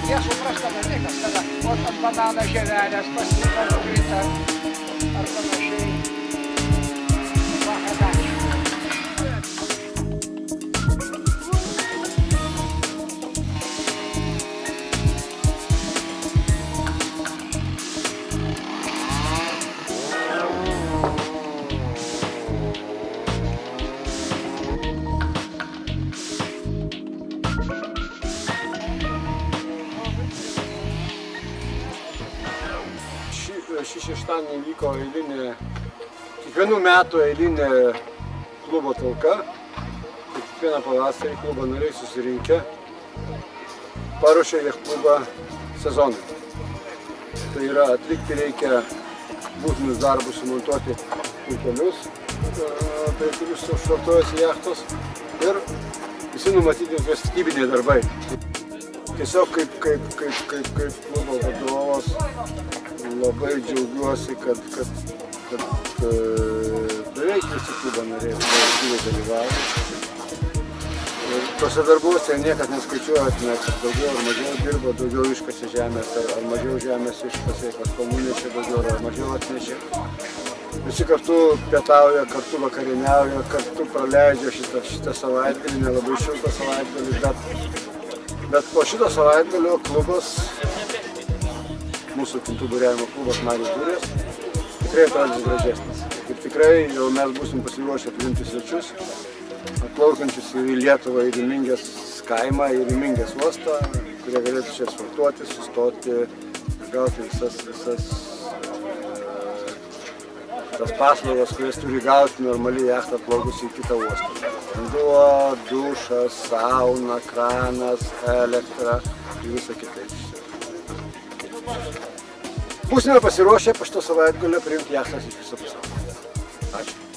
Jie suprasta dalykas, kada ant bananą žievelės paslyka nukrita ar panašiai. Vakadačių. Šį šeštadienį vyko kiekvienų metų eilinė klubo talka. Kiekvieną pavasarį klubo nariai susirinkę paruošė jachtklubą sezonui. Tai yra atlikti reikia būtinus darbus, sumontuoti pulkelius, prie kurių švartuojasi jachtos ir visi numatyti statybiniai darbai. Tiesiog kaip klubo vadovas labai džiaugiuosi, kad beveik visi klubo nariai aktyviai dalyvavo. Ir tuose darbuose niekas neskaičiuoja, kad daugiau ar mažiau dirba, daugiau iškasė žemės, ar mažiau žemės iškasė, kažko nunešė daugiau ar mažiau atnešė. Visi kartu pietauja, kartu vakarieniauja, kartu praleidžia šitą savaitgalį, nelabai šiltą savaitgalį, bet po šito savaitgalio klubas, mūsų kintų buriavimo klubas Marių Burės, tikrai atrodys gražesnis. Ir tikrai jau mes būsim pasiruošę priimti svečius, atplaukiančius į Lietuvą, į Rimingės kaimą, į Rimingės uostą, kurie galėtų čia sportuoti, sustoti ir gauti visas tas paslaugas, kurias turi gauti normaliai jachtą atplaukus į kitą uostą. Vanduo, dušas, sauna, kranas, elektra ir visa kitaip. Būsime pasiruošę po šito savaitgalio priimti jachtas iš viso pasaulio. Ačiū.